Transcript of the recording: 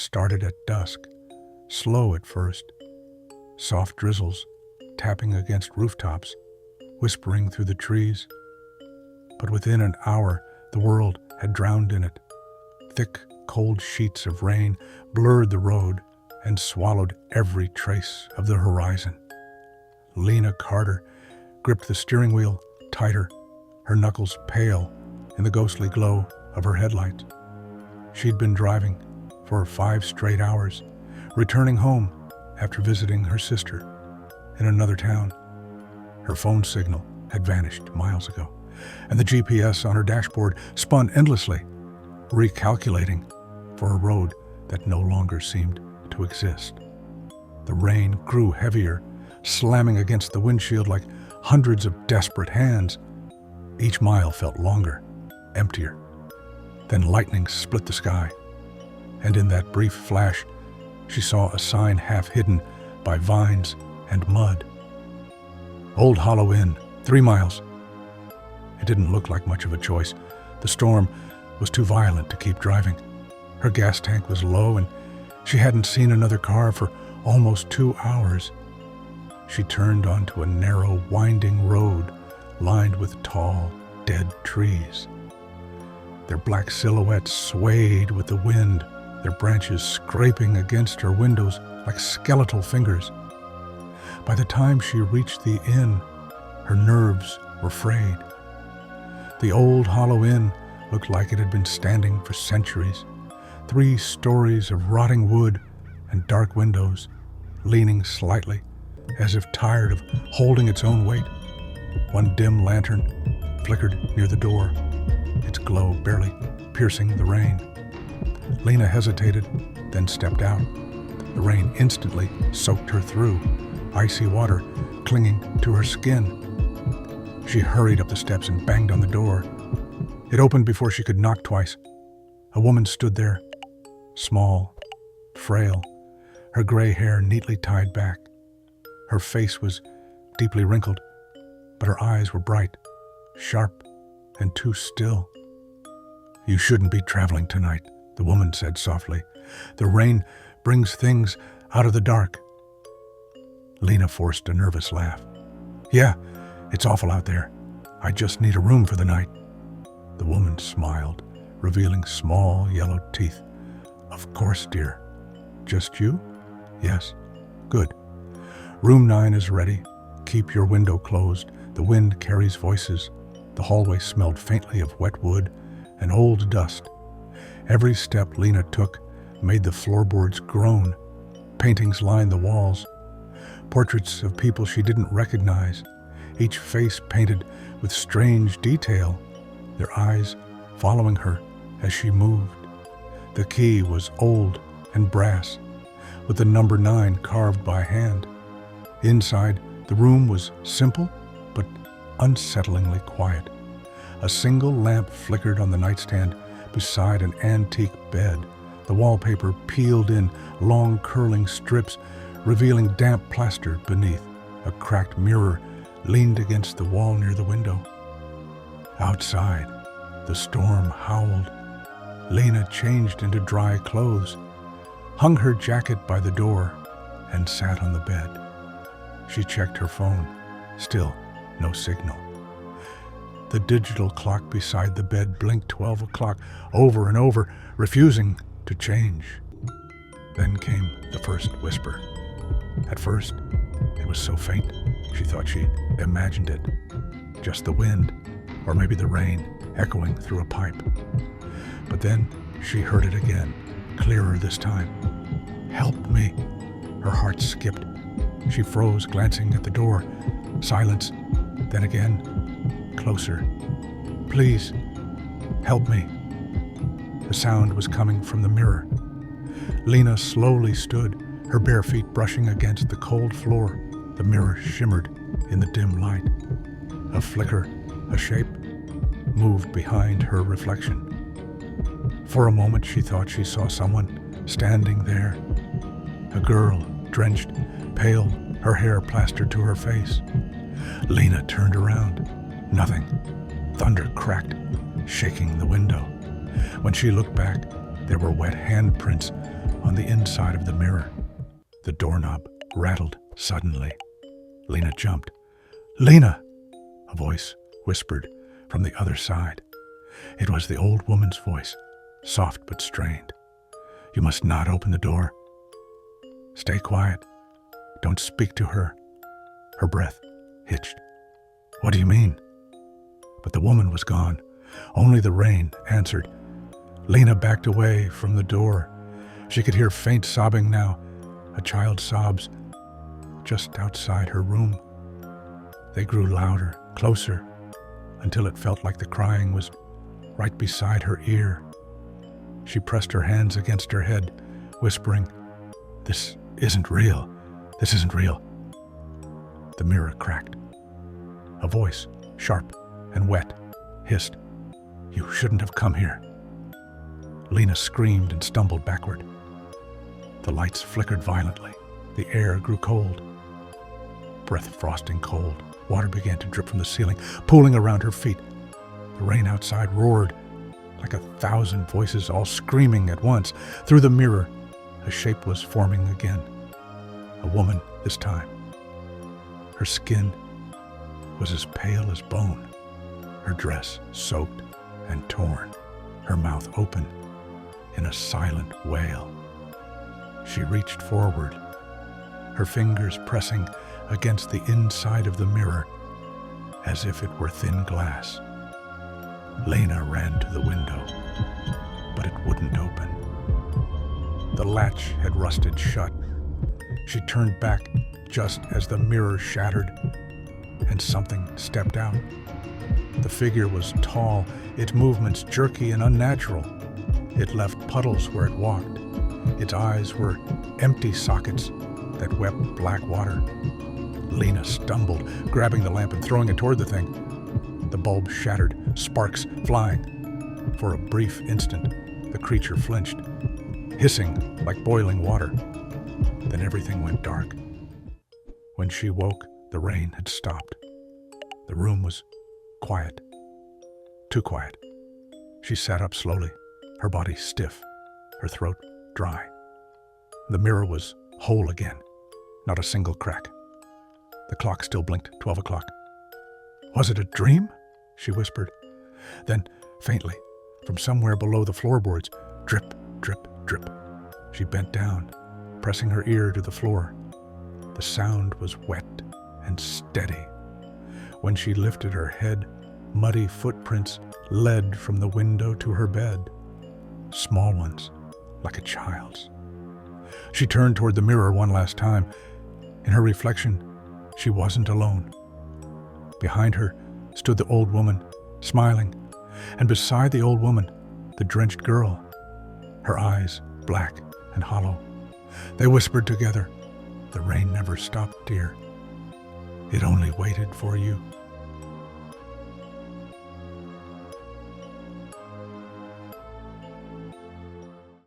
started at dusk, slow at first, soft drizzles tapping against rooftops, whispering through the trees. But within an hour, the world had drowned in it. Thick, cold sheets of rain blurred the road and swallowed every trace of the horizon. Lena Carter gripped the steering wheel tighter, her knuckles pale in the ghostly glow of her headlights. She'd been driving for 5 straight hours, returning home after visiting her sister in another town. Her phone signal had vanished miles ago, and the GPS on her dashboard spun endlessly, recalculating for a road that no longer seemed to exist. The rain grew heavier, slamming against the windshield like hundreds of desperate hands. Each mile felt longer, emptier. Then lightning split the sky, and in that brief flash, she saw a sign half hidden by vines and mud. Old Hollow Inn, 3 miles. It didn't look like much of a choice. The storm was too violent to keep driving. Her gas tank was low, and she hadn't seen another car for almost 2 hours. She turned onto a narrow, winding road lined with tall, dead trees. Their black silhouettes swayed with the wind, their branches scraping against her windows like skeletal fingers. By the time she reached the inn, her nerves were frayed. The Old Hollow Inn looked like it had been standing for centuries. 3 stories of rotting wood and dark windows, leaning slightly, as if tired of holding its own weight. One dim lantern flickered near the door, its glow barely piercing the rain. Lena hesitated, then stepped out. The rain instantly soaked her through, icy water clinging to her skin. She hurried up the steps and banged on the door. It opened before she could knock twice. A woman stood there, small, frail, her gray hair neatly tied back. Her face was deeply wrinkled, but her eyes were bright, sharp, and too still. "You shouldn't be traveling tonight," the woman said softly. "The rain brings things out of the dark." Lena forced a nervous laugh. "Yeah, it's awful out there. I just need a room for the night." The woman smiled, revealing small yellow teeth. "Of course, dear. Just you?" "Yes." "Good. Room 9 is ready. Keep your window closed. The wind carries voices." The hallway smelled faintly of wet wood and old dust. Every step Lena took made the floorboards groan. Paintings lined the walls. Portraits of people she didn't recognize, each face painted with strange detail, their eyes following her as she moved. The key was old and brass, with the number 9 carved by hand. Inside, the room was simple but unsettlingly quiet. A single lamp flickered on the nightstand beside an antique bed. The wallpaper peeled in long curling strips, revealing damp plaster beneath. A cracked mirror leaned against the wall near the window. Outside, the storm howled. Lena changed into dry clothes, hung her jacket by the door, and sat on the bed. She checked her phone. Still no signal. The digital clock beside the bed blinked 12 o'clock over and over, refusing to change. Then came the first whisper. At first, it was so faint, she thought she imagined it. Just the wind, or maybe the rain, echoing through a pipe. But then she heard it again, clearer this time. "Help me!" Her heart skipped. She froze, glancing at the door. Silence, then again, closer. "Please, help me." The sound was coming from the mirror. Lena slowly stood, her bare feet brushing against the cold floor. The mirror shimmered in the dim light. A flicker, a shape, moved behind her reflection. For a moment she thought she saw someone standing there. A girl, drenched, pale, her hair plastered to her face. Lena turned around. Nothing. Thunder cracked, shaking the window. When she looked back, there were wet handprints on the inside of the mirror. The doorknob rattled suddenly. Lena jumped. "Lena!" a voice whispered from the other side. It was the old woman's voice, soft but strained. "You must not open the door. Stay quiet. Don't speak to her." Her breath hitched. "What do you mean?" But the woman was gone. Only the rain answered. Lena backed away from the door. She could hear faint sobbing now, a child's sobs, just outside her room. They grew louder, closer, until it felt like the crying was right beside her ear. She pressed her hands against her head, whispering, "This isn't real. This isn't real." The mirror cracked. A voice, sharp and wet, hissed, "You shouldn't have come here." Lena screamed and stumbled backward. The lights flickered violently. The air grew cold. Breath-frosting cold. Water began to drip from the ceiling, pooling around her feet. The rain outside roared like 1,000 voices all screaming at once. Through the mirror, a shape was forming again. A woman this time. Her skin was as pale as bone, her dress soaked and torn, her mouth open in a silent wail. She reached forward, her fingers pressing against the inside of the mirror as if it were thin glass. Lena ran to the window, but it wouldn't open. The latch had rusted shut. She turned back just as the mirror shattered, and something stepped out. The figure was tall, its movements jerky and unnatural. It left puddles where it walked. Its eyes were empty sockets that wept black water. Lena stumbled, grabbing the lamp and throwing it toward the thing. The bulb shattered, sparks flying. For a brief instant, the creature flinched, hissing like boiling water. Then everything went dark. When she woke, the rain had stopped. The room was quiet. Too quiet. She sat up slowly, her body stiff, her throat dry. The mirror was whole again, not a single crack. The clock still blinked 12 o'clock. "Was it a dream?" she whispered. Then, faintly, from somewhere below the floorboards, drip, drip, drip. She bent down, pressing her ear to the floor. The sound was wet and steady. When she lifted her head, muddy footprints led from the window to her bed. Small ones, like a child's. She turned toward the mirror one last time. In her reflection, she wasn't alone. Behind her stood the old woman, smiling, and beside the old woman, the drenched girl, her eyes black and hollow. They whispered together, "The rain never stopped, dear. It only waited for you."